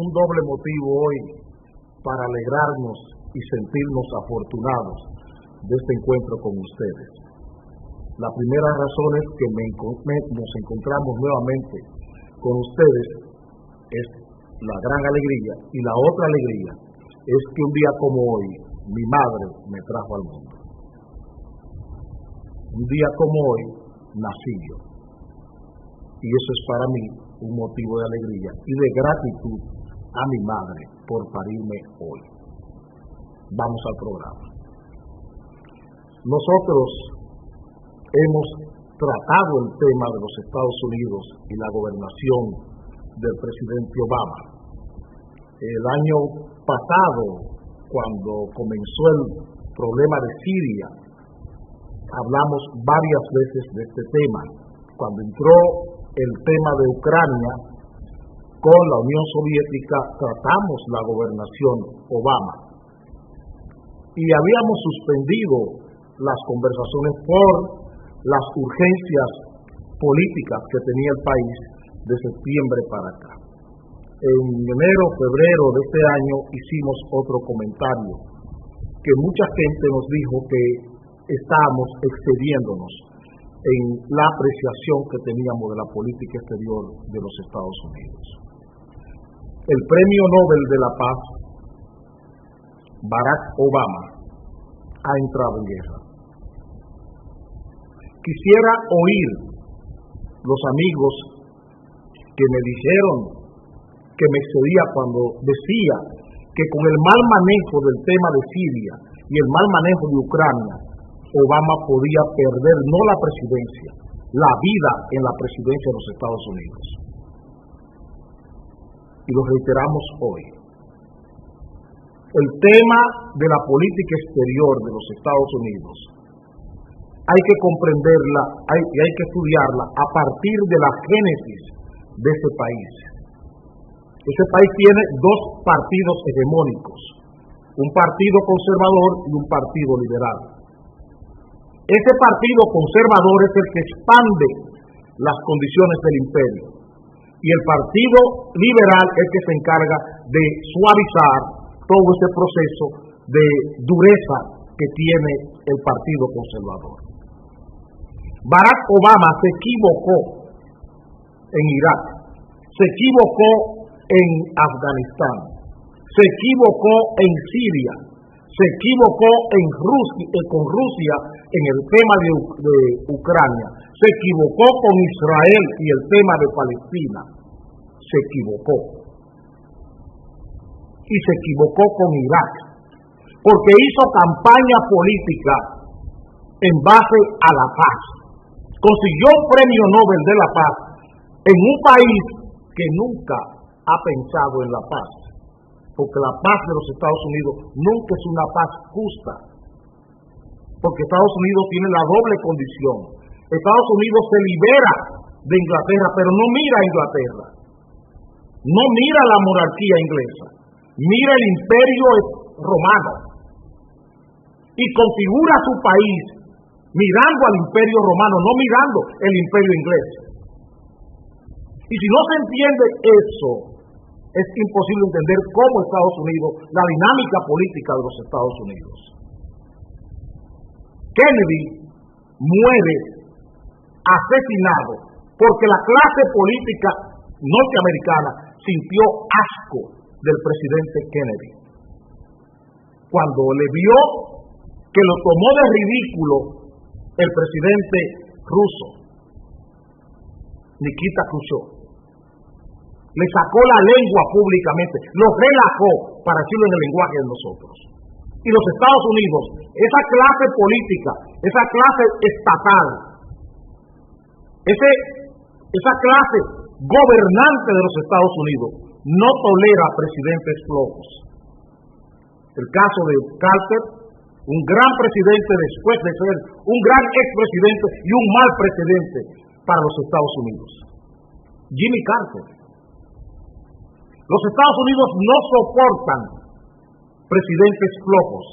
un doble motivo hoy para alegrarnos y sentirnos afortunados de este encuentro con ustedes. La primera razón es que nos encontramos nuevamente con ustedes, es la gran alegría, y la otra alegría es que un día como hoy mi madre me trajo al mundo. Un día como hoy nací yo, y eso es para mí un motivo de alegría y de gratitud a mi madre por parirme hoy. Vamos al programa. Nosotros hemos tratado el tema de los Estados Unidos y la gobernación del presidente Obama. El año pasado, cuando comenzó el problema de Siria, hablamos varias veces de este tema. Cuando entró el tema de Ucrania con la Unión Soviética, tratamos la gobernación Obama y habíamos suspendido las conversaciones por las urgencias políticas que tenía el país de septiembre para acá. En enero, febrero de este año hicimos otro comentario que mucha gente nos dijo que estábamos excediéndonos en la apreciación que teníamos de la política exterior de los Estados Unidos. El Premio Nobel de la Paz, Barack Obama, ha entrado en guerra. Quisiera oír los amigos que me dijeron que me excedía cuando decía que con el mal manejo del tema de Siria y el mal manejo de Ucrania, Obama podía perder no la presidencia, la vida en la presidencia de los Estados Unidos. Y lo reiteramos hoy. El tema de la política exterior de los Estados Unidos hay que comprenderla y hay que estudiarla a partir de la génesis de ese país. Ese país tiene dos partidos hegemónicos, un partido conservador y un partido liberal. Ese partido conservador es el que expande las condiciones del imperio y el partido liberal es el que se encarga de suavizar todo ese proceso de dureza que tiene el partido conservador. Barack Obama se equivocó en Irak, se equivocó en Afganistán, se equivocó en Siria, se equivocó con Rusia en el tema de Ucrania, se equivocó con Israel y el tema de Palestina, se equivocó. Y se equivocó con Irak, porque hizo campaña política en base a la paz. Consiguió un premio Nobel de la Paz en un país que nunca ha pensado en la paz, porque la paz de los Estados Unidos nunca es una paz justa, porque Estados Unidos tiene la doble condición. Estados Unidos se libera de Inglaterra, pero no mira a Inglaterra, no mira la monarquía inglesa, mira el imperio romano y configura su país mirando al imperio romano, no mirando el imperio inglés. Y si no se entiende eso, es imposible entender cómo Estados Unidos, la dinámica política de los Estados Unidos. Kennedy muere asesinado porque la clase política norteamericana sintió asco del presidente Kennedy. Cuando le vio que lo tomó de ridículo el presidente ruso, Nikita Khrushchev, le sacó la lengua públicamente, lo relajó, para decirlo en el lenguaje de nosotros. Y los Estados Unidos, esa clase política, esa clase estatal, esa clase gobernante de los Estados Unidos, no tolera presidentes flojos. El caso de Carter, un gran presidente después de ser un gran expresidente y un mal presidente para los Estados Unidos. Jimmy Carter. Los Estados Unidos no soportan presidentes flojos,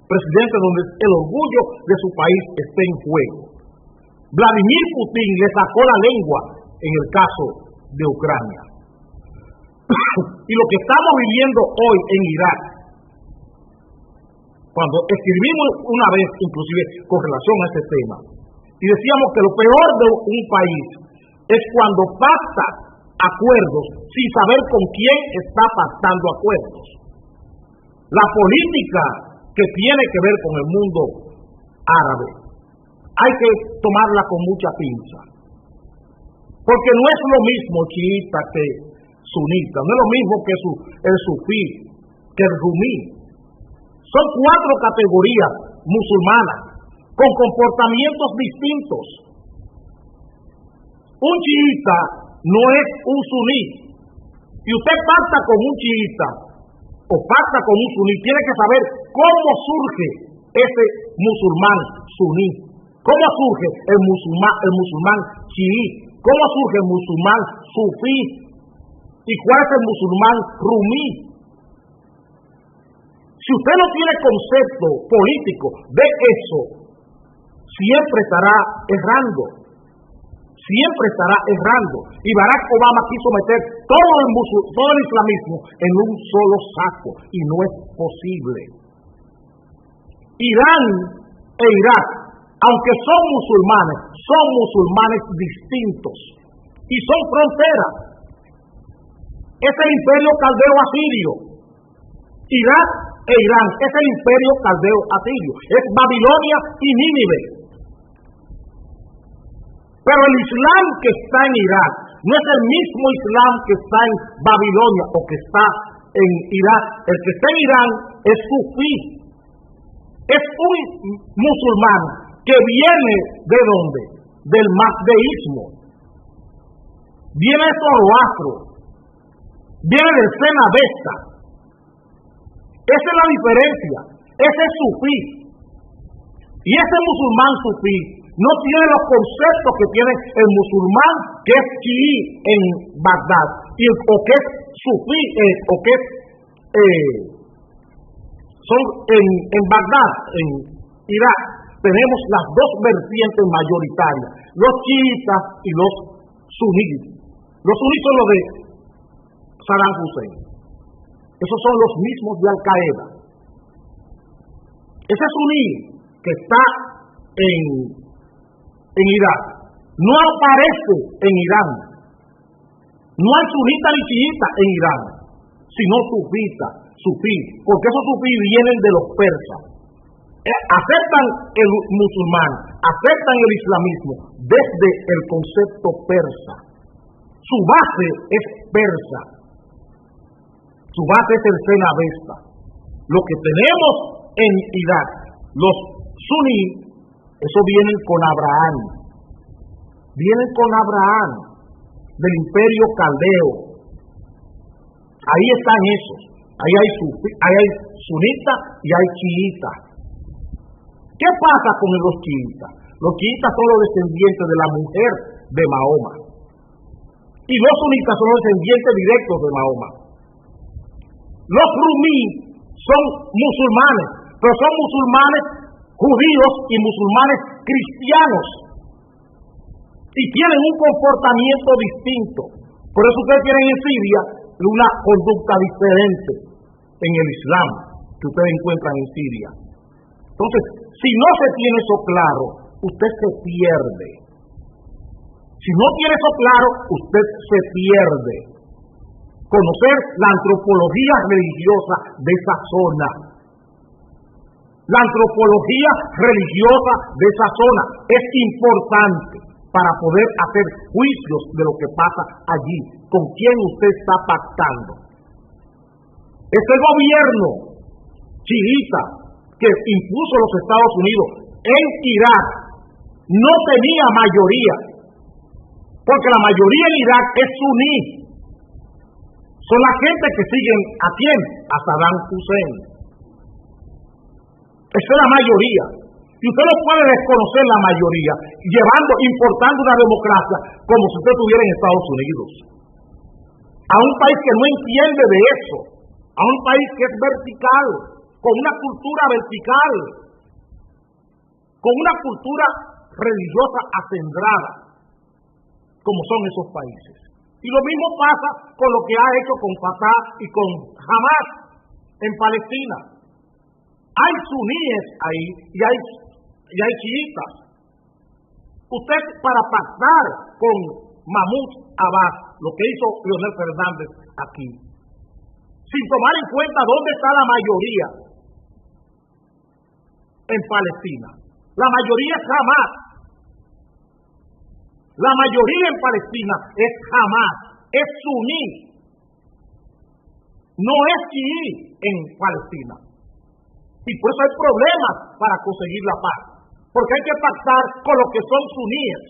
presidentes donde el orgullo de su país esté en juego. Vladimir Putin le sacó la lengua en el caso de Ucrania. Y lo que estamos viviendo hoy en Irak, cuando escribimos una vez, inclusive con relación a ese tema, y decíamos que lo peor de un país es cuando pacta acuerdos sin saber con quién está pactando acuerdos. La política que tiene que ver con el mundo árabe hay que tomarla con mucha pinza, porque no es lo mismo chiita que sunita, no es lo mismo que el sufí, que el rumí. Son 4 categorías musulmanas con comportamientos distintos. Un chiita no es un suní, y usted pacta con un chiita o pacta con un suní, tiene que saber cómo surge ese musulmán suní, cómo surge el musulmán chií, cómo surge el musulmán sufí y cuál es el musulmán rumí. Si usted no tiene concepto político de eso, siempre estará errando. Siempre estará errando. Y Barack Obama quiso meter todo el islamismo en un solo saco, y no es posible. Irán e Irak, aunque son musulmanes distintos y son fronteras. Es el imperio caldeo asirio. Irak e Irán es el imperio caldeo asirio. Es Babilonia y Nínive. Pero el Islam que está en Irak no es el mismo Islam que está en Babilonia o que está en Irak. El que está en Irán es sufí. Es un musulmán que viene ¿de dónde? Del mazdeísmo. Viene de Zoroastro. Viene del Cenabesta. Esa es la diferencia. Ese es sufí. Y ese musulmán sufí no tiene los conceptos que tiene el musulmán que es chií en Bagdad, o que es sufí, o que es son en Bagdad, en Irak. Tenemos las 2 vertientes mayoritarias, los chiitas y los suníes. Los suníes son los de Saddam Hussein. Esos son los mismos de Al Qaeda. Ese suní que está en Irak no aparece en Irán. No hay sunita ni chiita en Irán, sino sufí, porque esos sufí vienen de los persas. Aceptan el musulmán, aceptan el islamismo desde el concepto persa. Su base es persa. Su base es el Cenabesta. Lo que tenemos en Irak, los suní, eso vienen con Abraham. Vienen con Abraham, del imperio caldeo. Ahí están esos. Ahí hay sunita y hay chiita. ¿Qué pasa con los chiitas? Los chiitas son los descendientes de la mujer de Mahoma. Y los sunitas son los descendientes directos de Mahoma. Los rumí son musulmanes, pero son musulmanes judíos y musulmanes cristianos. Y tienen un comportamiento distinto. Por eso ustedes tienen en Siria una conducta diferente en el Islam que ustedes encuentran en Siria. Entonces, si no se tiene eso claro, usted se pierde. Si no tiene eso claro, usted se pierde. Conocer la antropología religiosa de esa zona. La antropología religiosa de esa zona es importante para poder hacer juicios de lo que pasa allí, con quién usted está pactando. Ese gobierno chiita que impuso los Estados Unidos en Irak no tenía mayoría, porque la mayoría en Irak es suní. Son la gente que siguen ¿a quién? A Saddam Hussein. Esa es la mayoría. Y usted no puede desconocer la mayoría, importando una democracia como si usted estuviera en Estados Unidos. A un país que no entiende de eso, a un país que es vertical, con una cultura vertical, con una cultura religiosa acendrada, como son esos países. Y lo mismo pasa con lo que ha hecho con Fatah y con Hamas en Palestina. Hay suníes ahí y hay chiitas. Usted, para pactar con Mahmoud Abbas, lo que hizo Leonel Fernández aquí, sin tomar en cuenta dónde está la mayoría en Palestina. La mayoría es Hamas. La mayoría en Palestina es Hamas, es suní, no es chií en Palestina. Y por eso hay problemas para conseguir la paz, porque hay que pactar con los que son suníes,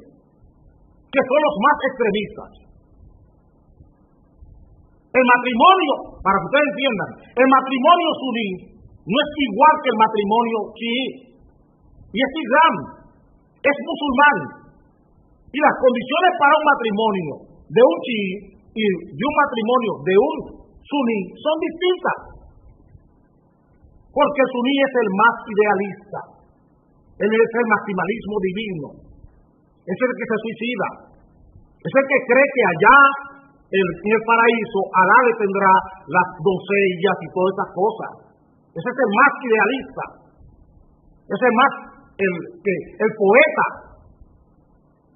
que son los más extremistas. El matrimonio, para que ustedes entiendan, el matrimonio suní no es igual que el matrimonio chií, y es islam, es musulmán. Y las condiciones para un matrimonio de un chií y de un matrimonio de un suní son distintas. Porque el suní es el más idealista. Él es el maximalismo divino. Es el que se suicida. Es el que cree que allá en el paraíso Alá le tendrá las doncellas y todas esas cosas. Ese es el más idealista. Es el más, el poeta.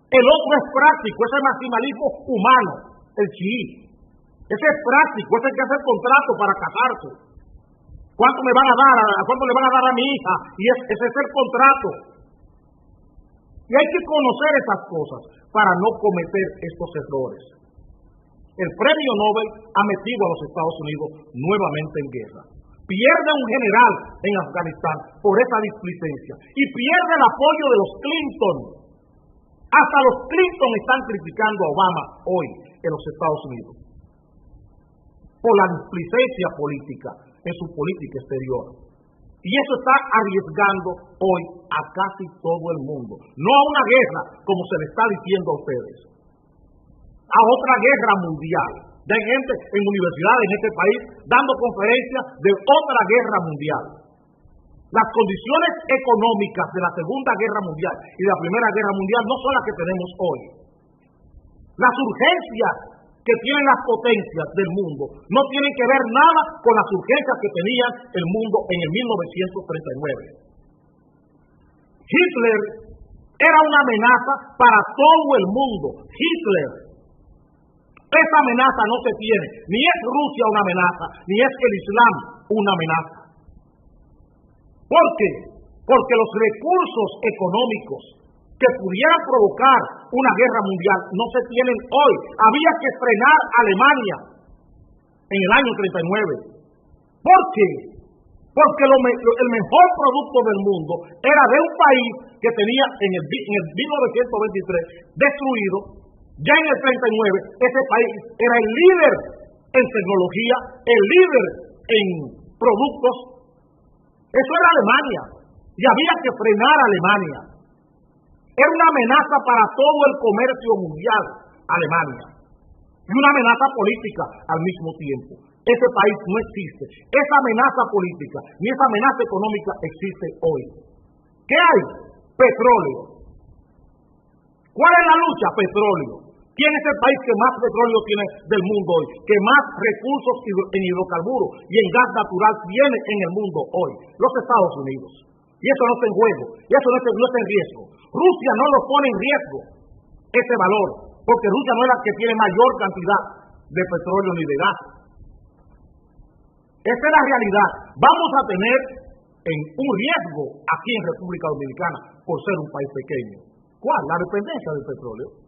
El otro es práctico, es el maximalismo humano, el chií. Ese es práctico, ese es el que hace el contrato para casarse. ¿Cuánto me van a dar? ¿Cuánto le van a dar a mi hija? Y ese es el contrato. Y hay que conocer esas cosas para no cometer estos errores. El premio Nobel ha metido a los Estados Unidos nuevamente en guerra. Pierde un general en Afganistán por esa displicencia. Y pierde el apoyo de los Clinton. Hasta los Clinton están criticando a Obama hoy en los Estados Unidos por la displicencia política en su política exterior. Y eso está arriesgando hoy a casi todo el mundo. No a una guerra, como se le está diciendo a ustedes, a otra guerra mundial. Ya hay gente en universidades en este país dando conferencias de otra guerra mundial. Las condiciones económicas de la Segunda Guerra Mundial y de la Primera Guerra Mundial no son las que tenemos hoy. Las urgencias que tienen las potencias del mundo no tienen que ver nada con las urgencias que tenía el mundo en el 1939. Hitler era una amenaza para todo el mundo. Hitler. Esa amenaza no se tiene. Ni es Rusia una amenaza, ni es el Islam una amenaza. ¿Por qué? Porque los recursos económicos que pudieran provocar una guerra mundial no se tienen hoy. Había que frenar a Alemania en el año 39. ¿Por qué? Porque el mejor producto del mundo era de un país que tenía en el 1923 destruido. Ya en el 39 ese país era el líder en tecnología, el líder en productos. Eso era Alemania, y había que frenar a Alemania. Era una amenaza para todo el comercio mundial, Alemania, y una amenaza política al mismo tiempo. Ese país no existe. Esa amenaza política, ni esa amenaza económica existe hoy. ¿Qué hay? Petróleo. ¿Cuál es la lucha? Petróleo. ¿Quién es el país que más petróleo tiene del mundo hoy? Que más recursos en hidrocarburos y en gas natural tiene en el mundo hoy. Los Estados Unidos. Y eso no está en juego. Y eso no está en riesgo. Rusia no lo pone en riesgo, ese valor. Porque Rusia no es la que tiene mayor cantidad de petróleo ni de gas. Esa es la realidad. Vamos a tener un riesgo aquí en República Dominicana por ser un país pequeño. ¿Cuál? La dependencia del petróleo.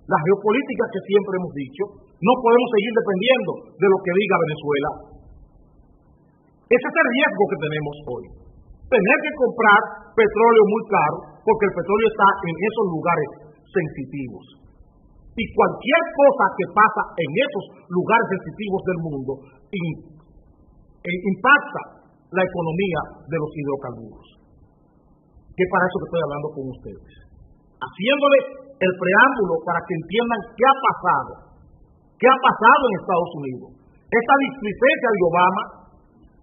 La geopolítica que siempre hemos dicho, no podemos seguir dependiendo de lo que diga Venezuela. Ese es el riesgo que tenemos hoy. Tener que comprar petróleo muy caro, porque el petróleo está en esos lugares sensitivos. Y cualquier cosa que pasa en esos lugares sensitivos del mundo impacta la economía de los hidrocarburos. Que para eso que estoy hablando con ustedes. Haciéndole el preámbulo para que entiendan qué ha pasado en Estados Unidos. Esta displicencia de Obama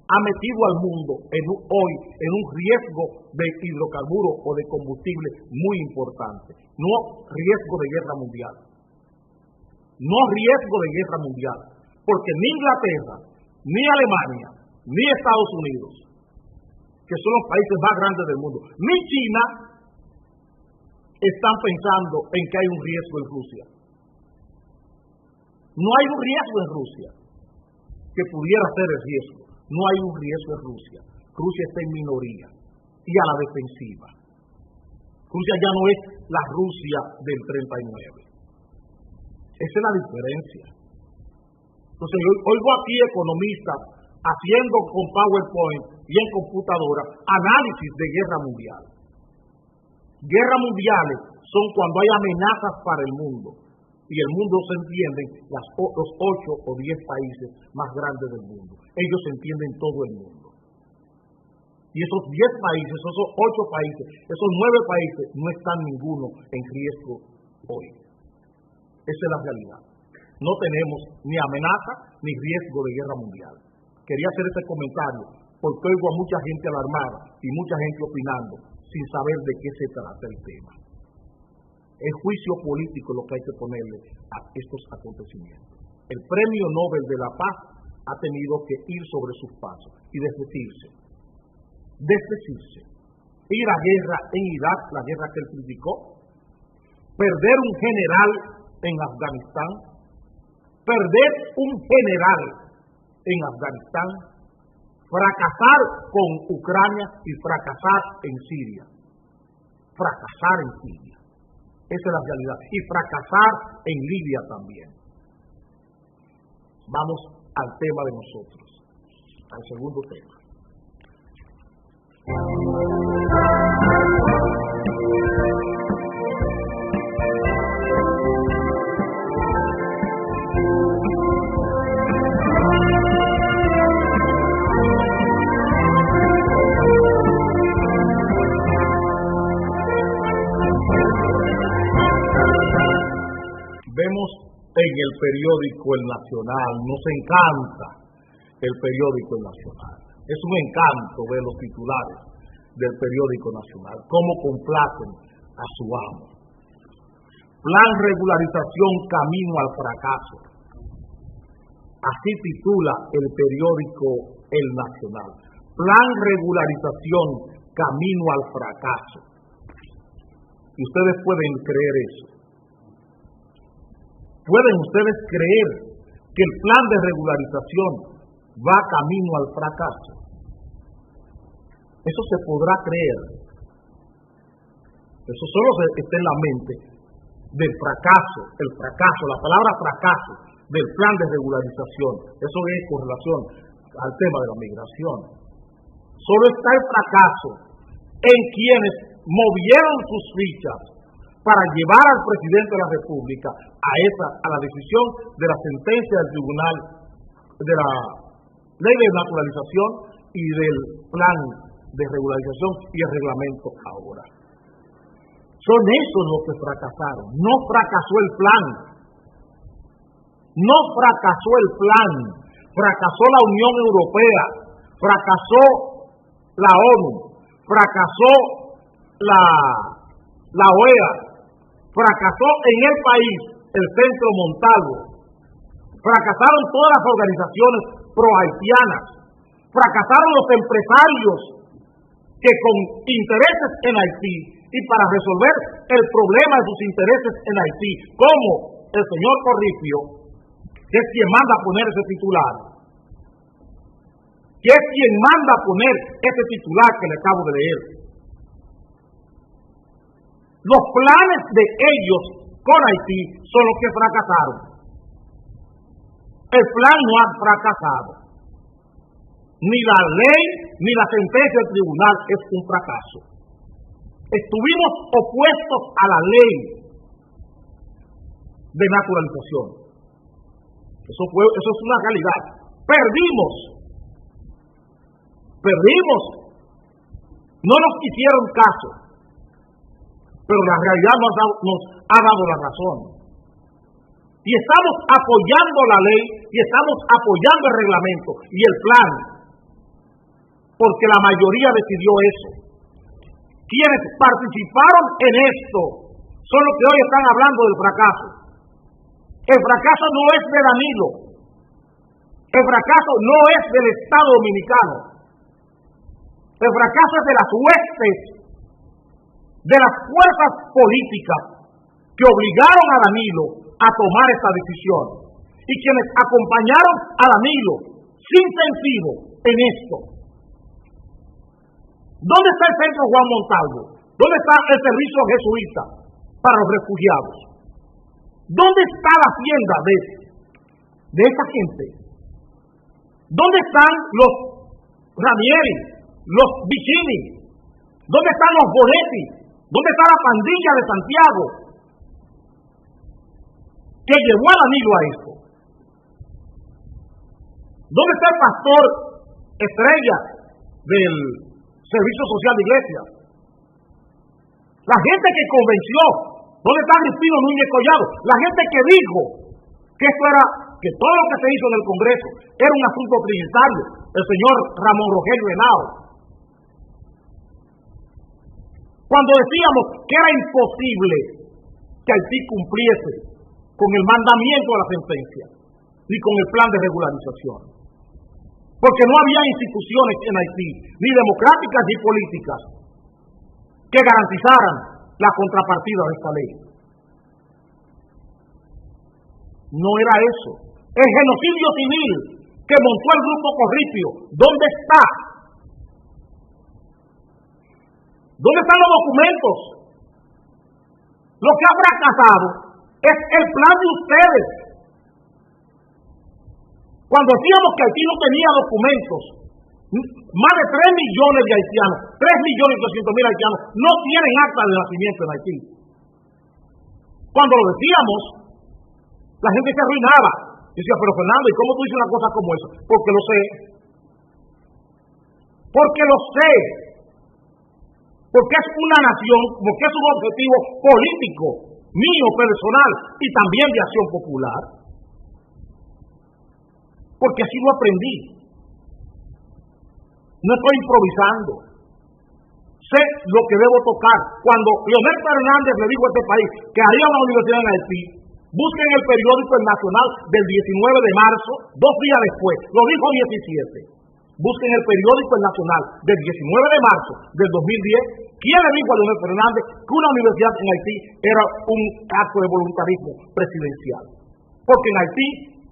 ha metido al mundo hoy en un riesgo de hidrocarburos o de combustible muy importante, no riesgo de guerra mundial. no riesgo de guerra mundial, porque ni Inglaterra, ni Alemania, ni Estados Unidos, que son los países más grandes del mundo, ni China, están pensando en que hay un riesgo en Rusia. No hay un riesgo en Rusia que pudiera ser el riesgo. No hay un riesgo en Rusia. Rusia está en minoría y a la defensiva. Rusia ya no es la Rusia del 39. Esa es la diferencia. Entonces, yo oigo aquí economistas haciendo con PowerPoint y en computadora análisis de guerra mundial. Guerras mundiales son cuando hay amenazas para el mundo y el mundo se entienden los 8 o 10 países más grandes del mundo. Ellos entienden todo el mundo. Y esos 10 países, esos 8 países, esos 9 países, no están ninguno en riesgo hoy. Esa es la realidad. No tenemos ni amenaza ni riesgo de guerra mundial. Quería hacer este comentario porque oigo a mucha gente alarmada y mucha gente opinando sin saber de qué se trata el tema. Es juicio político lo que hay que ponerle a estos acontecimientos. El Premio Nobel de la Paz ha tenido que ir sobre sus pasos y desdecirse. Ir a guerra en Irak, la guerra que él criticó, perder un general en Afganistán, perder un general en Afganistán, fracasar con Ucrania y fracasar en Siria. Fracasar en Siria. Esa es la realidad. Y fracasar en Libia también. Vamos al tema de nosotros, al segundo tema. Vemos en el periódico El Nacional, nos encanta el periódico El Nacional. Es un encanto ver los titulares del periódico nacional, cómo complacen a su amo. Plan regularización camino al fracaso. Así titula el periódico El Nacional. Plan regularización camino al fracaso. Y ustedes pueden creer eso. ¿Pueden ustedes creer que el plan de regularización va camino al fracaso? Eso se podrá creer. Eso solo está en la mente del fracaso, la palabra fracaso del plan de regularización. Eso es con relación al tema de la migración. Solo está el fracaso en quienes movieron sus fichas para llevar al presidente de la República a la decisión de la sentencia del tribunal de la ley de naturalización y del plan de regularización y el reglamento ahora. Son esos los que fracasaron. No fracasó el plan. No fracasó el plan. Fracasó la Unión Europea. Fracasó la ONU. Fracasó la OEA. Fracasó en el país el Centro Montalvo. Fracasaron todas las organizaciones pro-haitianas. Fracasaron los empresarios que con intereses en Haití y para resolver el problema de sus intereses en Haití, como el señor Corripio, que es quien manda a poner ese titular, que le acabo de leer. Los planes de ellos con Haití son los que fracasaron. El plan no ha fracasado. Ni la ley ni la sentencia del tribunal es un fracaso. Estuvimos opuestos a la ley de naturalización. Eso es una realidad. Perdimos. No nos hicieron caso. Pero la realidad nos ha dado la razón. Y estamos apoyando la ley y estamos apoyando el reglamento y el plan, porque la mayoría decidió eso. Quienes participaron en esto son los que hoy están hablando del fracaso. El fracaso no es de Danilo. El fracaso no es del Estado Dominicano. El fracaso es de las huestes, de las fuerzas políticas que obligaron a Danilo a tomar esta decisión y quienes acompañaron a Danilo sin sentido en esto. ¿Dónde está el Centro Juan Montalvo? ¿Dónde está el servicio jesuita para los refugiados? ¿Dónde está la hacienda de esa gente? ¿Dónde están los Ranieri, los Vicini? ¿Dónde están los Bonetti? ¿Dónde está la pandilla de Santiago que llevó a Danilo a esto? ¿Dónde está el pastor estrella del Servicio Social de Iglesia? La gente que convenció. ¿Dónde está Cristino Núñez Collado? La gente que dijo que esto era, que todo lo que se hizo en el Congreso era un asunto trinitario. El señor Ramón Rogelio Henao. Cuando decíamos que era imposible que Haití cumpliese con el mandamiento de la sentencia, ni con el plan de regularización. Porque no había instituciones en Haití, ni democráticas ni políticas, que garantizaran la contrapartida de esta ley. No era eso. El genocidio civil que montó el grupo Corripio, ¿dónde está? ¿Dónde están los documentos? Lo que ha fracasado es el plan de ustedes. Cuando decíamos que Haití no tenía documentos, más de 3 millones de haitianos, 3.200.000 haitianos, no tienen acta de nacimiento en Haití. Cuando lo decíamos, la gente se arruinaba. Decía, pero Fernando, ¿y cómo tú dices una cosa como esa? Porque lo sé. Porque lo sé. Porque es una nación, porque es un objetivo político, mío, personal, y también de Acción Popular. Porque así lo aprendí. No estoy improvisando. Sé lo que debo tocar. Cuando Leonel Fernández le dijo a este país que haría una universidad en Haití, busquen el periódico El Nacional del 19 de marzo, 2 días después, lo dijo 17. Busquen el periódico El Nacional del 19 de marzo del 2010. ¿Quién le dijo a Leonel Fernández que una universidad en Haití era un acto de voluntarismo presidencial? Porque en Haití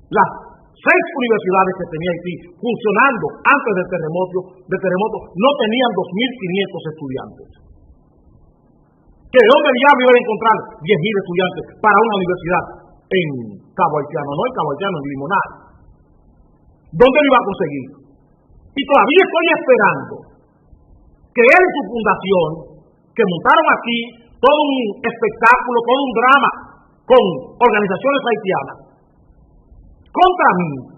las 6 universidades que tenía Haití funcionando antes del terremoto no tenían 2.500 estudiantes. ¿Que de dónde diablo iban a encontrar 10.000 estudiantes para una universidad en Cabo Haitiano? No en Cabo Haitiano, en Limonal. ¿Dónde lo iba a conseguir? Y todavía estoy esperando que él y su fundación, que montaron aquí todo un espectáculo, todo un drama con organizaciones haitianas, contra mí,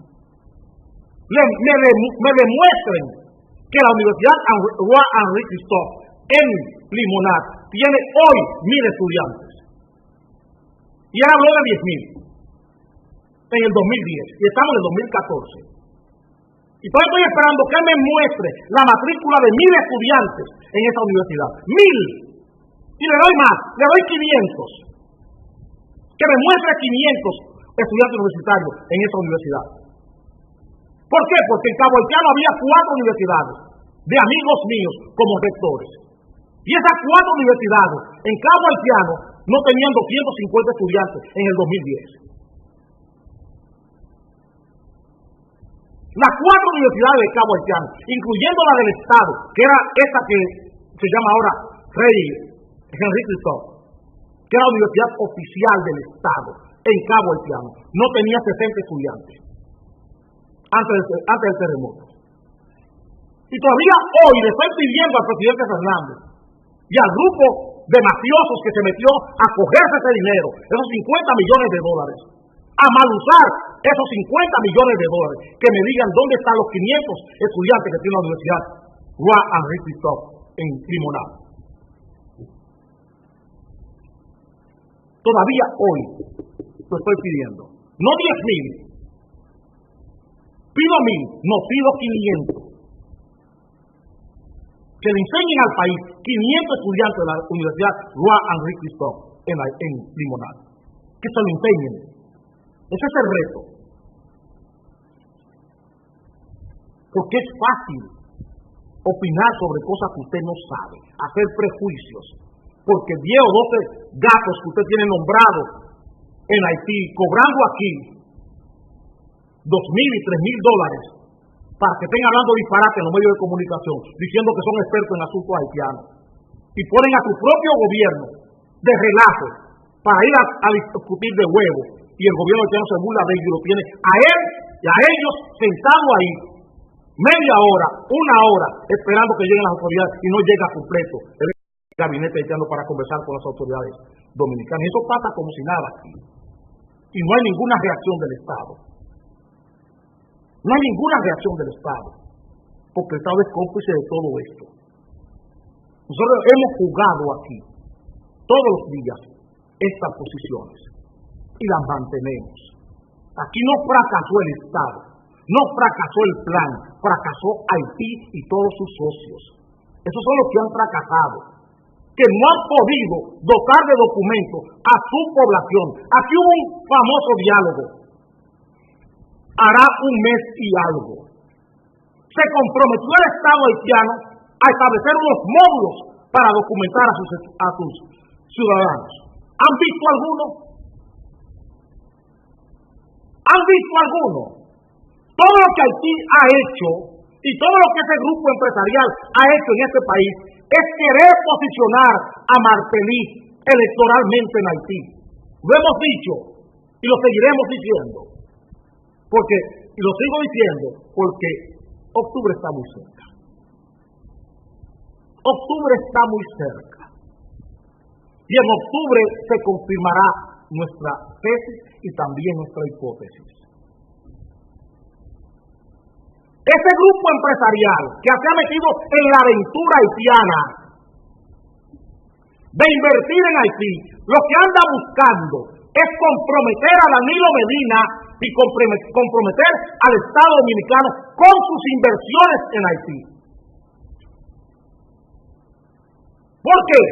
me demuestren que la Universidad Roi Henri Christophe en Limonad tiene hoy 1.000 estudiantes. Y él habló de 10.000 en el 2010, y estamos en el 2014. Y todavía estoy esperando que él me muestre la matrícula de 1.000 estudiantes en esa universidad. 1.000. Y le doy más, le doy 500. Que me muestre 500 estudiantes universitarios en esa universidad. ¿Por qué? Porque en Cabo Haitiano había 4 universidades de amigos míos como rectores. Y esas 4 universidades en Cabo Haitiano no tenían 250 estudiantes en el 2010. Las 4 universidades de Cabo Haitiano, incluyendo la del Estado, que era esta que se llama ahora Rey Henri Christophe, que era la universidad oficial del Estado en Cabo Haitiano, no tenía 60 estudiantes antes del terremoto. Y todavía hoy le estoy pidiendo al presidente Fernández y al grupo de mafiosos que se metió a cogerse ese dinero, esos 50 millones de dólares, a maluzar esos 50 millones de dólares, que me digan dónde están los 500 estudiantes que tiene la Universidad Roi Henri Christophe en Limonad. Todavía hoy lo estoy pidiendo. No 10.000. Pido 1.000, no pido 500. Que le enseñen al país 500 estudiantes de la Universidad Roi Henri Christophe en Limonad. Que se lo enseñen. Ese es el reto. Porque es fácil opinar sobre cosas que usted no sabe, hacer prejuicios, porque 10 o 12 gatos que usted tiene nombrados en Haití, cobrando aquí $2,000 y $3,000 para que estén hablando disparate en los medios de comunicación, diciendo que son expertos en asuntos haitianos, y ponen a su propio gobierno de relajo para ir a discutir de huevo, y el gobierno haitiano se burla de ellos y lo tiene a él y a ellos sentados ahí media hora, una hora, esperando que lleguen las autoridades y no llega completo el gabinete haitiano para conversar con las autoridades dominicanas. Y eso pasa como si nada aquí. Y no hay ninguna reacción del Estado. No hay ninguna reacción del Estado, porque el Estado es cómplice de todo esto. Nosotros hemos jugado aquí todos los días estas posiciones y las mantenemos. Aquí no fracasó el Estado. No fracasó el plan, fracasó Haití y todos sus socios. Esos son los que han fracasado, que no han podido dotar de documentos a su población. Aquí hubo un famoso diálogo, hará un mes y algo. Se comprometió el Estado haitiano a establecer unos módulos para documentar a sus ciudadanos. ¿Han visto alguno? ¿Han visto alguno? Todo lo que Haití ha hecho y todo lo que ese grupo empresarial ha hecho en este país es querer posicionar a Martelly electoralmente en Haití. Lo hemos dicho y lo seguiremos diciendo. Y lo sigo diciendo porque octubre está muy cerca. Octubre está muy cerca. Y en octubre se confirmará nuestra tesis y también nuestra hipótesis. Ese grupo empresarial que se ha metido en la aventura haitiana de invertir en Haití, lo que anda buscando es comprometer a Danilo Medina y comprometer al Estado Dominicano con sus inversiones en Haití. ¿Por qué?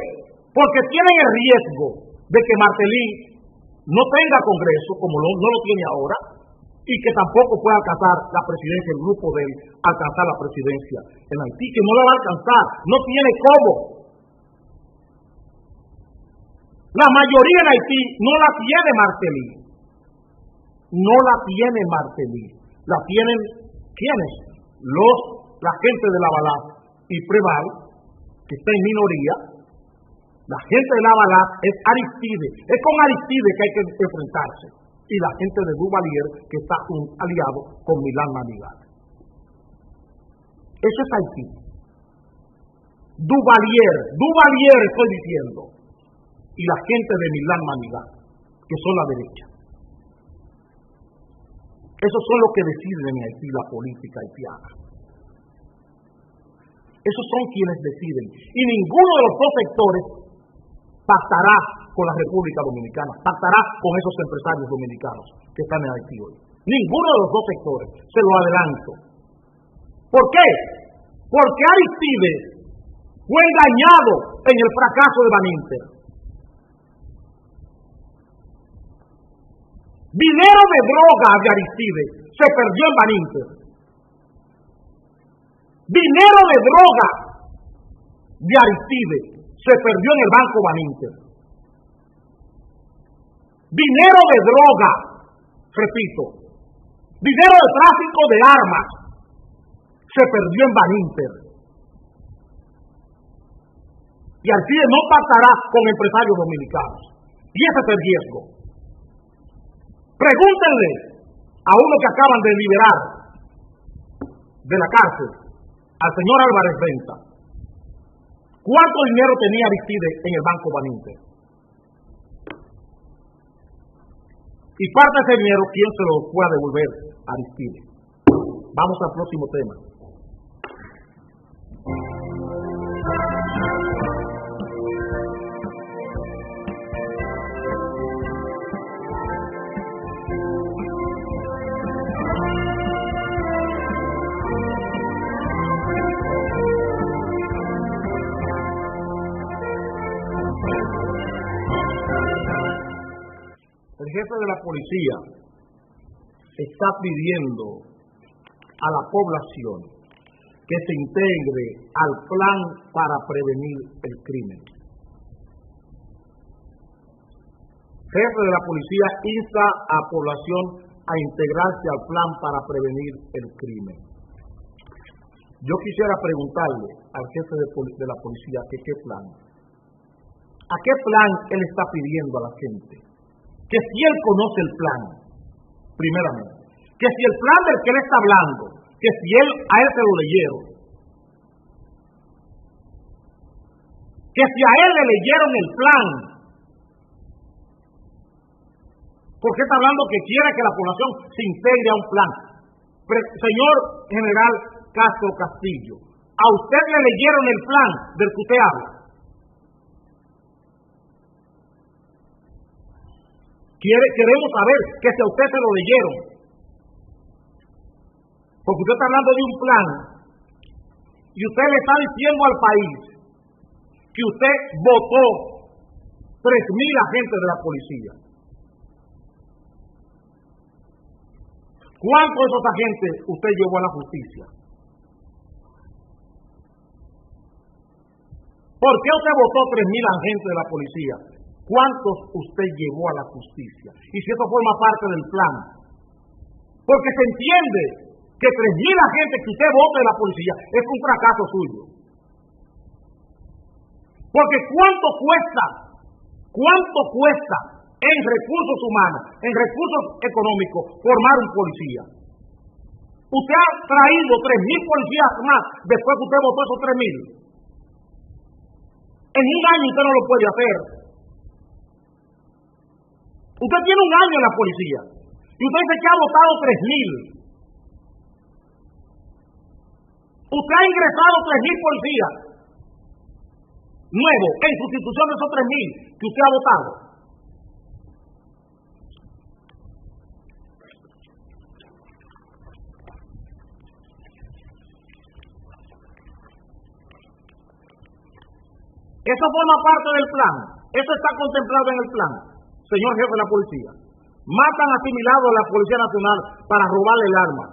Porque tienen el riesgo de que Martelly no tenga Congreso, como no lo tiene ahora, y que tampoco pueda alcanzar la presidencia, el grupo de él, alcanzar la presidencia en Haití, que no la va a alcanzar, no tiene cómo. La mayoría en Haití no la tiene Martelly. No la tiene Martelly. La tienen, ¿quiénes? La gente de Lavalá y Preval, que está en minoría. La gente de Lavalá es Aristide. Es con Aristide que hay que enfrentarse. Y la gente de Duvalier, que está aliado con Milán Manigat. Eso es Haití. Duvalier estoy diciendo. Y la gente de Milán Manigat, que son la derecha. Esos son los que deciden en Haití la política haitiana. Esos son quienes deciden. Y ninguno de los dos sectores pactará con la República Dominicana, pactará con esos empresarios dominicanos que están en Haití hoy. Ninguno de los dos sectores, se lo adelanto. ¿Por qué? Porque Aristide fue engañado en el fracaso de Baninter. Dinero de droga de Aristide se perdió en Baninter. Dinero de droga de Aristide se perdió en el Banco Baninter. Dinero de droga, repito, dinero de tráfico de armas se perdió en Baninter. Y Aristide no pactará con empresarios dominicanos. Y ese es el riesgo. Pregúntenle a uno que acaban de liberar de la cárcel, al señor Álvarez Venta, ¿cuánto dinero tenía Aristide en el Banco Baninter? Y parte de ese dinero, ¿quién se lo puede devolver a Aristide? Vamos al próximo tema. El jefe de la policía está pidiendo a la población que se integre al plan para prevenir el crimen. Jefe de la policía insta a la población a integrarse al plan para prevenir el crimen. Yo quisiera preguntarle al jefe de la policía que qué plan. ¿A qué plan él está pidiendo a la gente? Que si él conoce el plan, primeramente. Que si el plan del que él está hablando, que si a él se lo leyeron. Que si a él le leyeron el plan. Porque está hablando que quiere que la población se integre a un plan. Señor General Castro Castillo, ¿a usted le leyeron el plan del que usted habla? Queremos saber que si a usted se lo leyeron. Porque usted está hablando de un plan y usted le está diciendo al país que usted votó 3.000 agentes de la policía. ¿Cuántos de esos agentes usted llevó a la justicia? ¿Por qué usted votó 3.000 agentes de la policía? ¿Cuántos usted llevó a la justicia? Y si eso forma parte del plan. Porque se entiende que 3.000 agentes que usted vote de la policía es un fracaso suyo. Porque ¿cuánto cuesta en recursos humanos, en recursos económicos, formar un policía? Usted ha traído 3.000 policías más después que usted votó esos 3.000. En un año usted no lo puede hacer. Usted tiene un año en la policía y usted dice que ha votado 3.000. Usted ha ingresado 3.000 policías nuevos en sustitución de esos 3.000 que usted ha votado. Eso forma parte del plan. Eso está contemplado en el plan. Señor jefe de la policía, matan asimilados a la Policía Nacional para robarle el arma.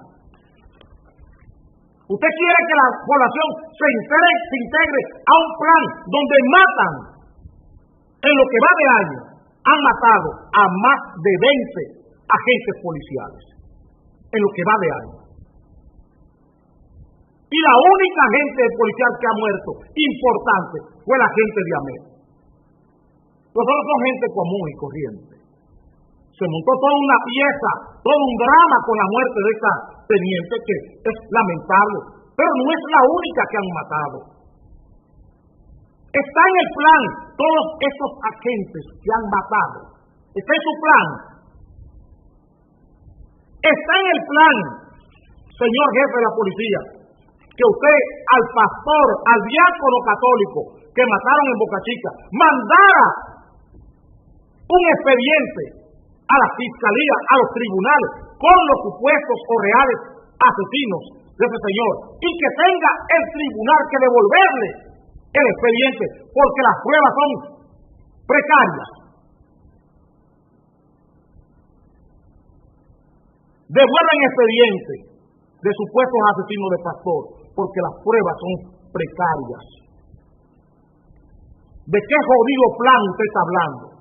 Usted quiere que la población se integre a un plan donde matan, en lo que va de año, han matado a más de 20 agentes policiales, en lo que va de año. Y la única agente policial que ha muerto, importante, fue la gente de AMED. Los otros son gente común y corriente. Se montó toda una pieza, todo un drama con la muerte de esta teniente que es lamentable, pero no es la única que han matado. Está en el plan todos esos agentes que han matado. Está en su plan. Está en el plan, señor jefe de la policía, que usted al pastor, al diácono católico que mataron en Boca Chica, mandara un expediente a la fiscalía, a los tribunales, con los supuestos o reales asesinos de ese señor, y que tenga el tribunal que devolverle el expediente, porque las pruebas son precarias. Devuelven expediente de supuestos asesinos de pastor, porque las pruebas son precarias. ¿De qué jodido plan usted está hablando?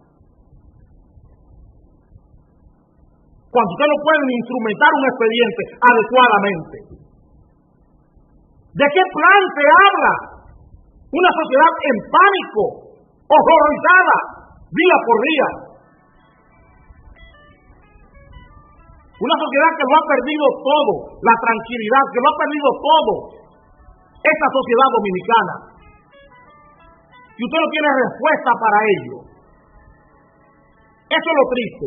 Cuando usted no puede ni instrumentar un expediente adecuadamente. ¿De qué plan se habla? Una sociedad en pánico, horrorizada, día por día. Una sociedad que lo ha perdido todo, la tranquilidad, que lo ha perdido todo. Esta sociedad dominicana. Y usted no tiene respuesta para ello. Eso es lo triste.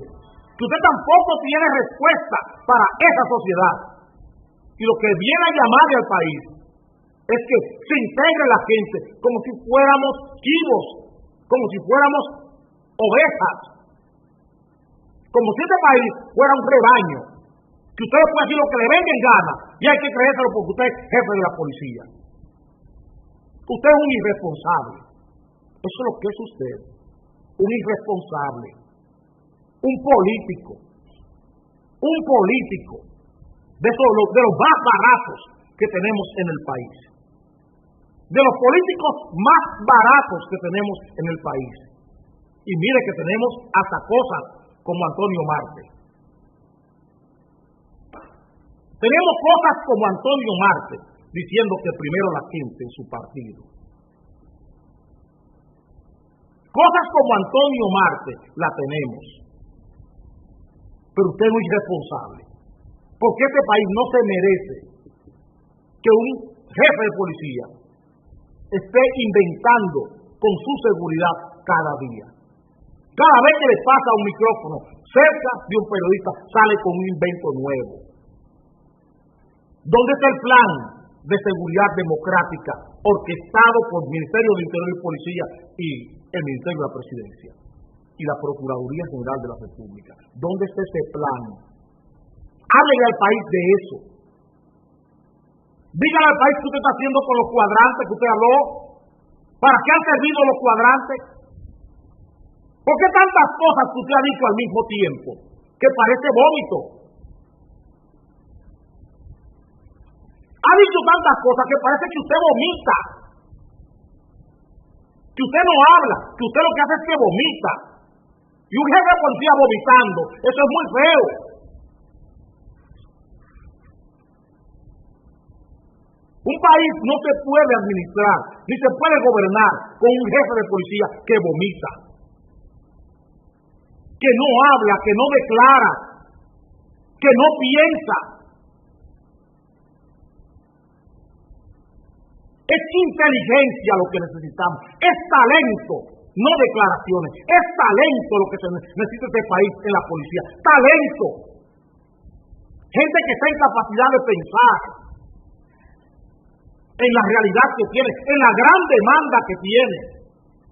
Que usted tampoco tiene respuesta para esa sociedad. Y lo que viene a llamarle al país es que se integre la gente como si fuéramos chivos, como si fuéramos ovejas, como si este país fuera un rebaño, que usted puede decir lo que le venga en gana y hay que creérselo porque usted es jefe de la policía. Usted es un irresponsable. Eso es lo que es usted, un irresponsable, un político, un político de los más baratos que tenemos en el país, de los políticos más baratos que tenemos en el país. Y mire que tenemos hasta cosas como Antonio Marte. Tenemos cosas como Antonio Marte diciendo que primero la gente en su partido. Cosas como Antonio Marte la tenemos. Pero usted no es irresponsable, porque este país no se merece que un jefe de policía esté inventando con su seguridad cada día. Cada vez que le pasa un micrófono cerca de un periodista, sale con un invento nuevo. ¿Dónde está el plan de seguridad democrática orquestado por el Ministerio del Interior y Policía y el Ministerio de la Presidencia y la Procuraduría General de la República? ¿Dónde está ese plan? Háblele al país de eso. Dígale al país qué usted está haciendo con los cuadrantes que usted habló. ¿Para qué han servido los cuadrantes? ¿Por qué tantas cosas que usted ha dicho al mismo tiempo? Que parece vómito. Ha dicho tantas cosas que parece que usted vomita. Que usted no habla, que usted lo que hace es que vomita. Y un jefe de policía vomitando, eso es muy feo. Un país no se puede administrar, ni se puede gobernar con un jefe de policía que vomita, que no habla, que no declara, que no piensa. Es inteligencia lo que necesitamos, es talento, no declaraciones, es talento lo que se necesita este país en la policía, talento. Gente que está en capacidad de pensar en la realidad que tiene, en la gran demanda que tiene,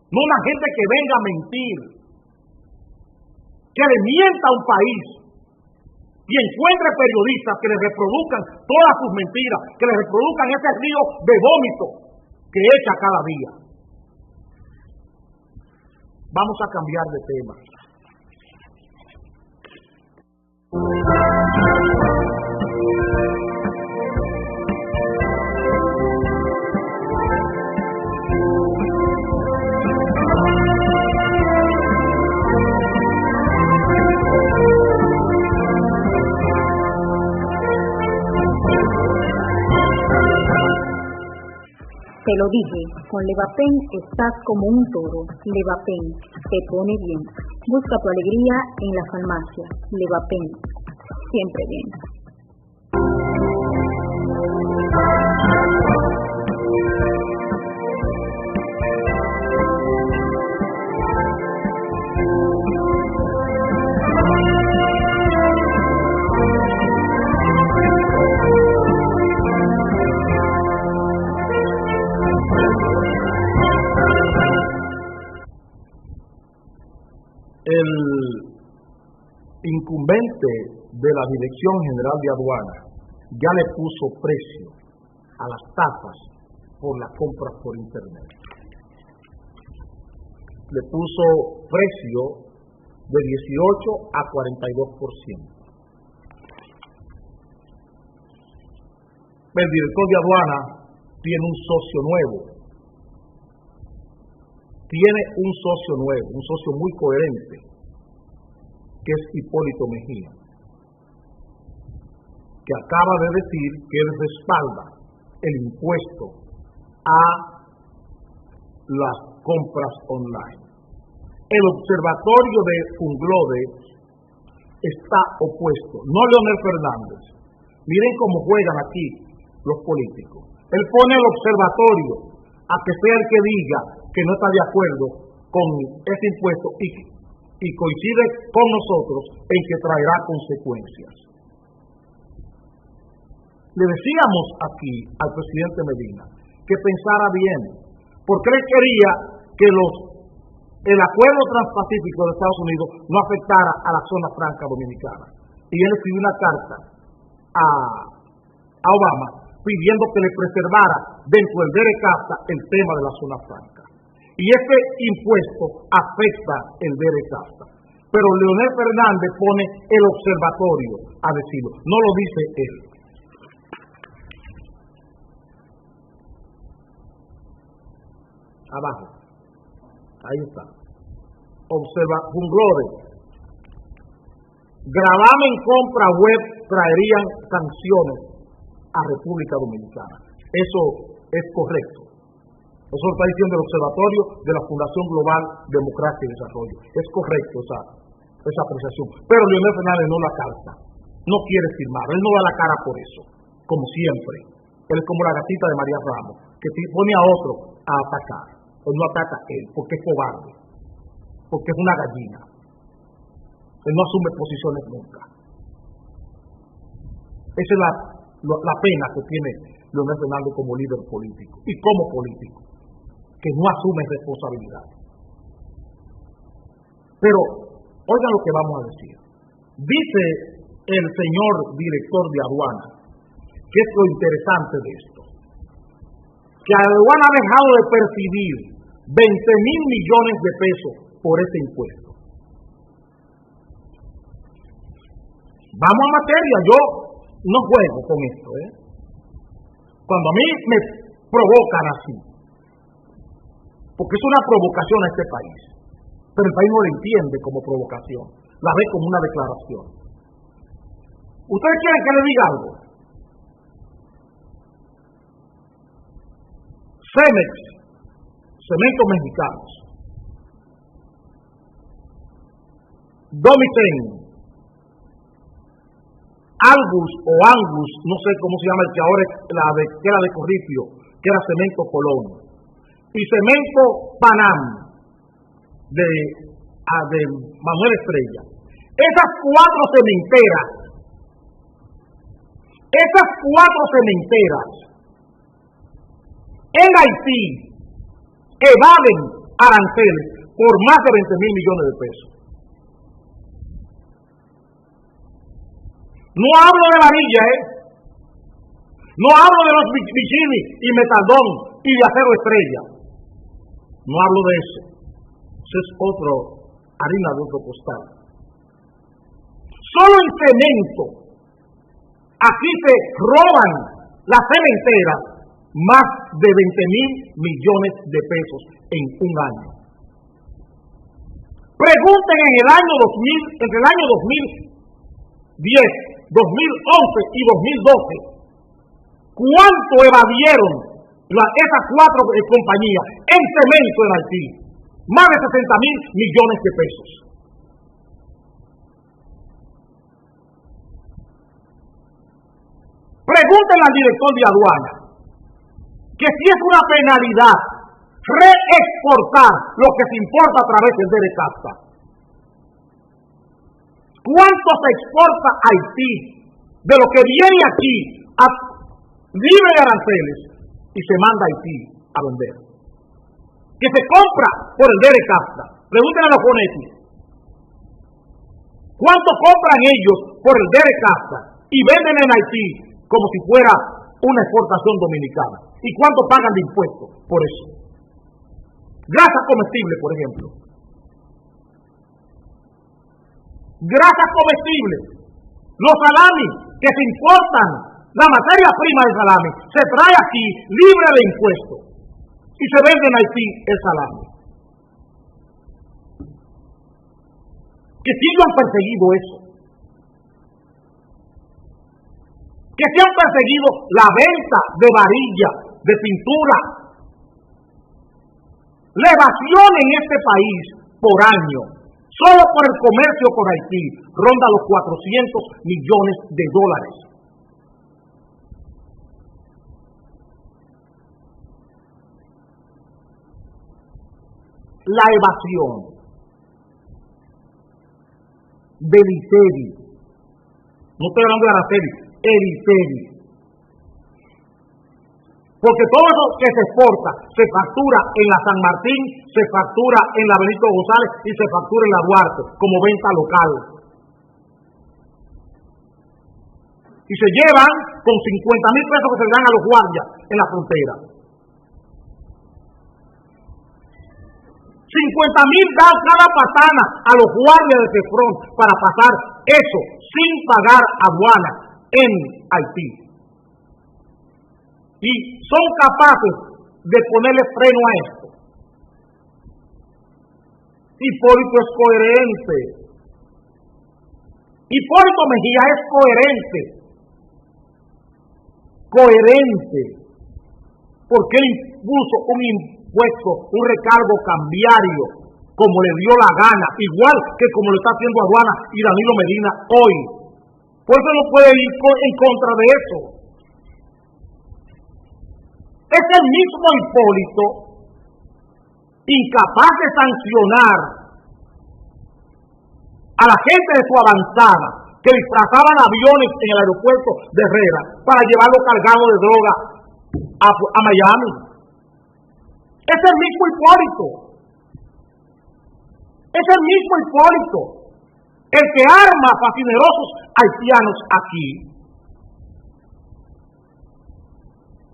no una gente que venga a mentir, que le mienta a un país y encuentre periodistas que le reproduzcan todas sus mentiras, que le reproduzcan ese río de vómito que echa cada día. Vamos a cambiar de tema. Te lo dije, con Levapen estás como un toro. Levapen te pone bien. Busca tu alegría en la farmacia. Levapen, siempre bien. El incumbente de la Dirección General de Aduanas ya le puso precio a las tasas por las compras por Internet. Le puso precio de 18 a 42%. El director de aduanas tiene un socio nuevo. Tiene un socio nuevo, un socio muy coherente, que es Hipólito Mejía, que acaba de decir que él respalda el impuesto a las compras online. El observatorio de Funglode está opuesto, no Leonel Fernández. Miren cómo juegan aquí los políticos. Él pone el observatorio a que sea el que diga que no está de acuerdo con ese impuesto y coincide con nosotros en que traerá consecuencias. Le decíamos aquí al presidente Medina que pensara bien, porque él quería que el acuerdo transpacífico de Estados Unidos no afectara a la zona franca dominicana. Y él escribió una carta a Obama pidiendo que le preservara dentro del DERECAFTA el tema de la zona franca. Y este impuesto afecta el DERECAFTA. pero Leonel Fernández pone el observatorio a decirlo, no lo dice él. Abajo, ahí está. Observa, Funglode. Gravamen compra web traerían sanciones a República Dominicana. Eso es correcto. Eso lo está diciendo el Observatorio de la Fundación Global Democracia y Desarrollo. Es correcto esa apreciación. Pero Leonel Fernández no la calza. No quiere firmar. Él no da la cara por eso. Como siempre. Él es como la gatita de María Ramos, que pone a otro a atacar. Él no ataca a él, porque es cobarde. Porque es una gallina. Él no asume posiciones nunca. Esa es la pena que tiene Leonel Fernández como líder político y como político, que no asume responsabilidad. Pero, oigan lo que vamos a decir. Dice el señor director de aduana, que es lo interesante de esto, que aduana ha dejado de percibir 20.000 millones de pesos por ese impuesto. Vamos a materia, yo no juego con esto, Cuando a mí me provocan así, porque es una provocación a este país, pero el país no la entiende como provocación, la ve como una declaración. ¿Ustedes quieren que le diga algo? Cemex, Cementos Mexicanos, Domiten, Algus o Angus, no sé cómo se llama el que ahora que era de Corripio, que era Cemento Colón, y Cemento Panam de Manuel Estrella. Esas cuatro cementeras en Haití evaden aranceles por más de 20.000 millones de pesos. No hablo de varilla, No hablo de los Bichini y Metaldón y de Acero Estrella. No hablo de eso. Eso es harina de otro costal. Solo en cemento, aquí se roban las cementeras más de 20.000 millones de pesos en un año. Pregunten entre el año 2010, 2011 y 2012, ¿cuánto evadieron esas cuatro compañías en cemento en Haití? Más de 60.000 millones de pesos. Pregúntenle al director de aduana que si es una penalidad reexportar lo que se importa a través del DERECAFTA. ¿Cuánto se exporta a Haití de lo que viene aquí libre de aranceles y se manda a Haití a vender? Que se compra por el DERECAFTA. Pregúntenle a los fonetis. ¿Cuánto compran ellos por el DERECAFTA y venden en Haití como si fuera una exportación dominicana? ¿Y cuánto pagan de impuestos por eso? Grasa comestible, por ejemplo. Grasas comestibles. Los salamis que se importan, la materia prima del salami, se trae aquí libre de impuestos y se vende en Haití el salami. Que sí lo han perseguido eso. Que se han perseguido la venta de varilla, de pintura. La evasión en este país por año, solo por el comercio con Haití, ronda los 400 millones de dólares. La evasión del ICEDI, no estoy hablando de Araceli, el ICEDI. Porque todo eso que se exporta se factura en la San Martín, se factura en la Benito González y se factura en la Duarte como venta local. Y se llevan con 50.000 pesos que se le dan a los guardias en la frontera. 50,000 dan cada patana a los guardias de Cefrón para pasar eso sin pagar aduana en Haití. Y son capaces de ponerle freno a esto. Hipólito es coherente. Hipólito Mejía es coherente. Coherente. Porque él impuso un impuesto, un recargo cambiario, como le dio la gana, igual que como lo está haciendo Aduana y Danilo Medina hoy. Por eso no puede ir en contra de eso. Es el mismo Hipólito, incapaz de sancionar a la gente de su avanzada, que disfrazaban aviones en el aeropuerto de Herrera para llevarlo cargado de droga a Miami. Es el mismo Hipólito. Es el mismo Hipólito el que arma fascinerosos haitianos aquí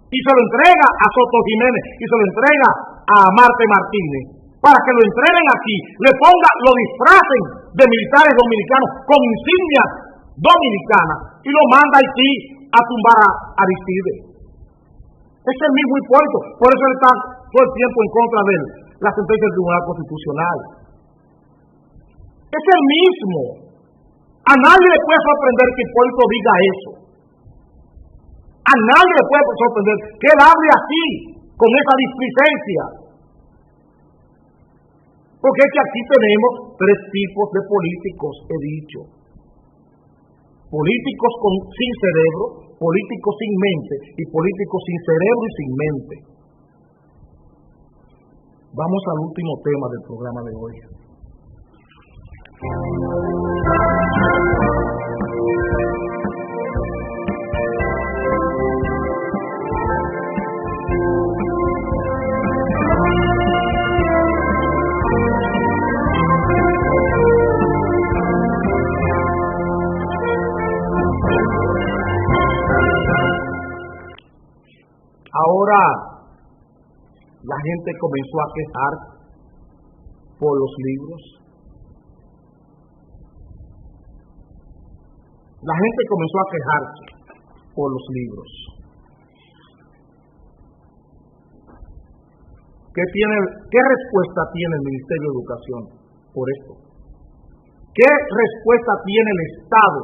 y se lo entrega a Soto Jiménez y se lo entrega a Marte Martínez para que lo entreguen aquí, lo disfracen de militares dominicanos con insignias dominicanas y lo manda a Haití a tumbar a Aristides. Es el mismo Hipólito, por eso él está todo el tiempo en contra de la sentencia del Tribunal Constitucional. Es el mismo. A nadie le puede sorprender que Hipólito diga eso. A nadie le puede sorprender que él hable así, con esa displicencia. Porque es que aquí tenemos tres tipos de políticos, he dicho. Políticos sin cerebro, políticos sin mente y políticos sin cerebro y sin mente. Vamos al último tema del programa de hoy. Ahora la gente comenzó a quejar por los libros. La gente comenzó a quejarse por los libros. ¿Qué respuesta tiene el Ministerio de Educación por esto? ¿Qué respuesta tiene el Estado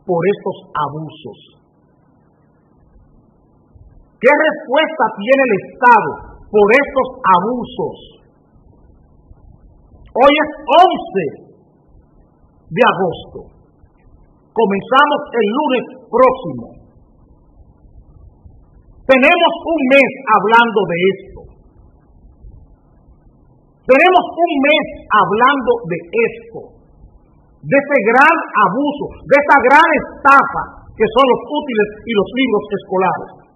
por estos abusos? ¿Qué respuesta tiene el Estado por estos abusos? Hoy es 11 de agosto. Comenzamos el lunes próximo. Tenemos un mes hablando de esto. Tenemos un mes hablando de esto. De este gran abuso, de esta gran estafa que son los útiles y los libros escolares.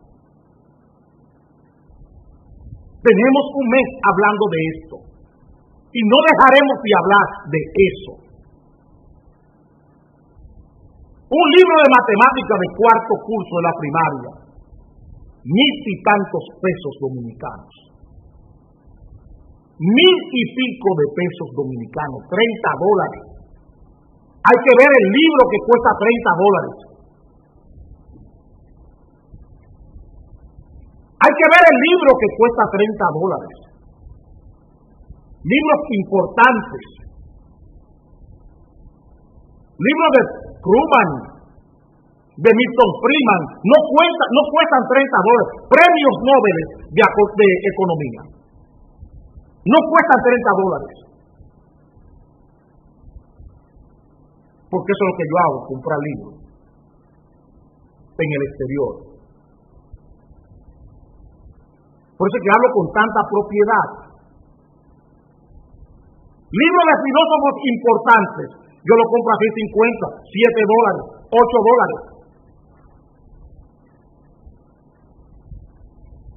Tenemos un mes hablando de esto y no dejaremos de hablar de eso. Un libro de matemáticas de cuarto curso de la primaria, 1,000 y tantos pesos dominicanos. 1,000 y pico de pesos dominicanos, $30. Hay que ver el libro que cuesta $30. Hay que ver el libro que cuesta $30. Libros importantes. Libros de Truman, de Milton Friedman, no cuestan $30. Premios Nobel de economía. No cuestan $30. Porque eso es lo que yo hago, comprar libros en el exterior. Por eso es que hablo con tanta propiedad. Libros de filósofos importantes, yo lo compro a $6.50, $7, $8.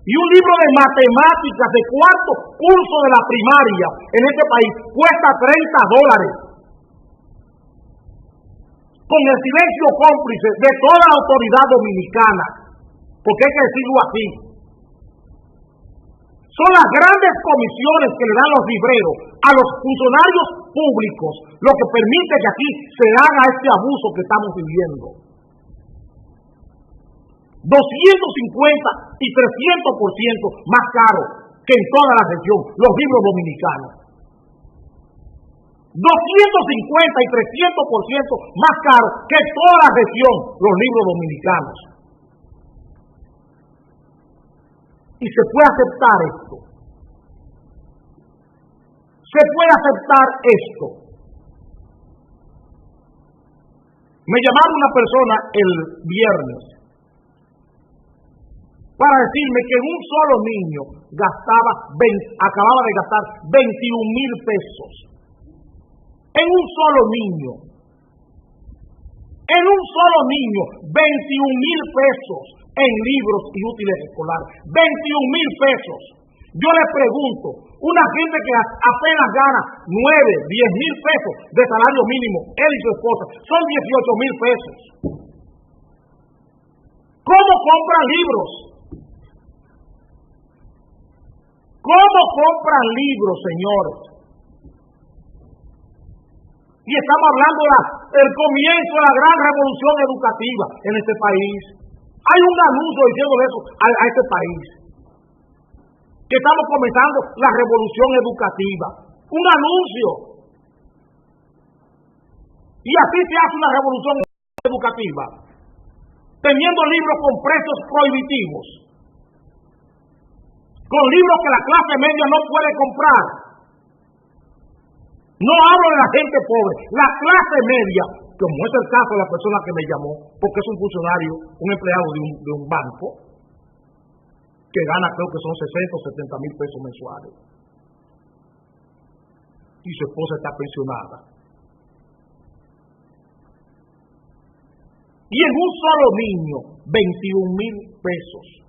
Y un libro de matemáticas de cuarto curso de la primaria en este país cuesta $30. Con el silencio cómplice de toda la autoridad dominicana, porque hay que decirlo así. Son las grandes comisiones que le dan los libreros a los funcionarios públicos lo que permite que aquí se haga este abuso que estamos viviendo. 250 y 300% más caro que en toda la región, los libros dominicanos. 250 y 300% más caro que toda la región, los libros dominicanos. Y se puede aceptar esto. Se puede aceptar esto. Me llamaron una persona el viernes para decirme que un solo niño acababa de gastar 21,000 pesos. En un solo niño. En un solo niño, 21,000 pesos en libros y útiles escolares. 21,000 pesos. Yo le pregunto, una gente que apenas gana 9, 10,000 pesos de salario mínimo, él y su esposa, son 18,000 pesos. ¿Cómo compran libros? ¿Cómo compran libros, señores? Y estamos hablando del comienzo de la gran revolución educativa en este país. Hay un anuncio diciendo eso a este país, que estamos comenzando la revolución educativa. Un anuncio. Y así se hace una revolución educativa, teniendo libros con precios prohibitivos, con libros que la clase media no puede comprar. No hablo de la gente pobre, la clase media, como es el caso de la persona que me llamó, porque es un funcionario, un empleado de un banco, que gana creo que son 60 o 70,000 pesos mensuales. Y su esposa está pensionada. Y en un solo niño, 21,000 pesos.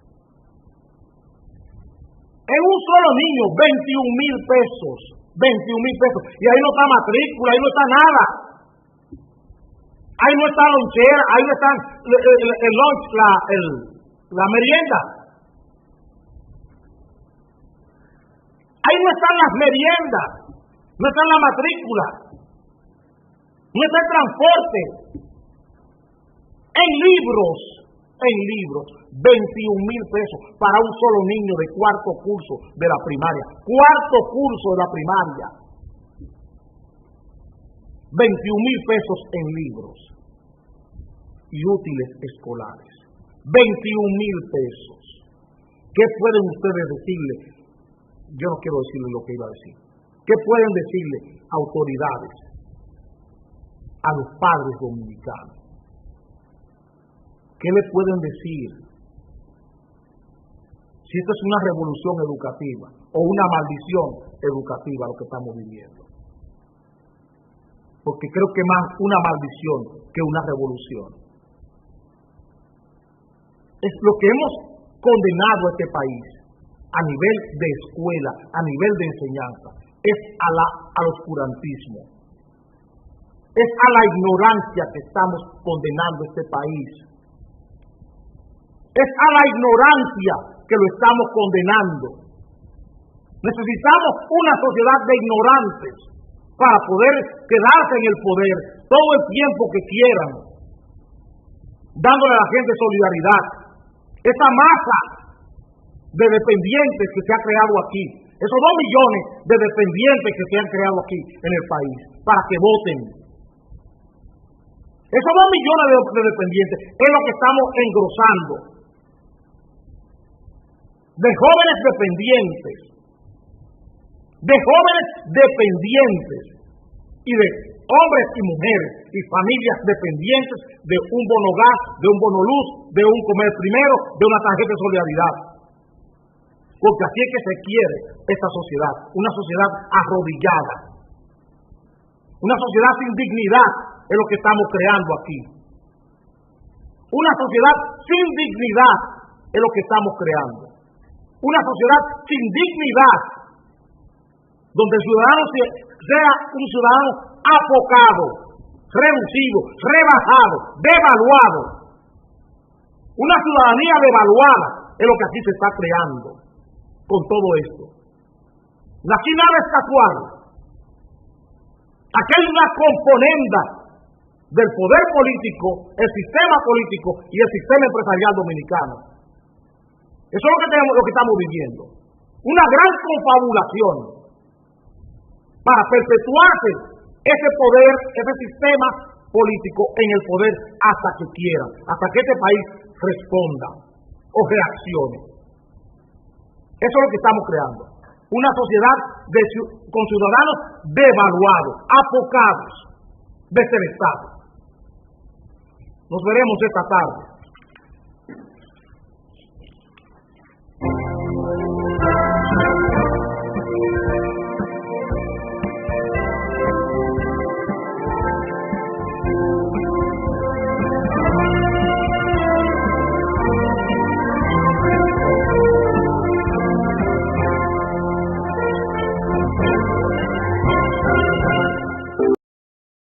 En un solo niño, 21,000 pesos. 21,000 pesos. Y ahí no está matrícula, ahí no está nada. Ahí no está lonchera, ahí no está el lunch, la merienda. Ahí no están las meriendas, no está la matrícula, no está el transporte. En libros, 21,000 pesos para un solo niño de cuarto curso de la primaria. Cuarto curso de la primaria. 21,000 pesos en libros y útiles escolares. 21,000 pesos. ¿Qué pueden ustedes decirle? Yo no quiero decirle lo que iba a decir. ¿Qué pueden decirle autoridades a los padres dominicanos? ¿Qué le pueden decir? Si esto es una revolución educativa o una maldición educativa lo que estamos viviendo. Porque creo que más una maldición que una revolución. Es lo que hemos condenado a este país a nivel de escuela, a nivel de enseñanza, es al oscurantismo. Es a la ignorancia que estamos condenando a este país. Es a la ignorancia que lo estamos condenando. Necesitamos una sociedad de ignorantes para poder quedarse en el poder todo el tiempo que quieran, dándole a la gente solidaridad. Esa masa de dependientes que se ha creado aquí, esos 2 millones de dependientes que se han creado aquí en el país, para que voten. Esos 2 millones de dependientes es lo que estamos engrosando. De jóvenes dependientes, y de hombres y mujeres y familias dependientes de un bono gas, de un bono luz, de un comer primero, de una tarjeta de solidaridad. Porque así es que se quiere esta sociedad, una sociedad arrodillada, una sociedad sin dignidad es lo que estamos creando aquí. Una sociedad sin dignidad es lo que estamos creando. Una sociedad sin dignidad, donde el ciudadano sea un ciudadano apocado, reducido, rebajado, devaluado. Una ciudadanía devaluada es lo que aquí se está creando. con todo esto. Aquí nada es casual. Aquí hay una componenda del poder político, el sistema político y el sistema empresarial dominicano. Eso es lo que estamos viviendo. Una gran confabulación para perpetuarse ese poder, ese sistema político en el poder hasta que quiera, hasta que este país responda o reaccione. Eso es lo que estamos creando. Una sociedad con ciudadanos devaluados, apocados, desesperados. Nos veremos esta tarde.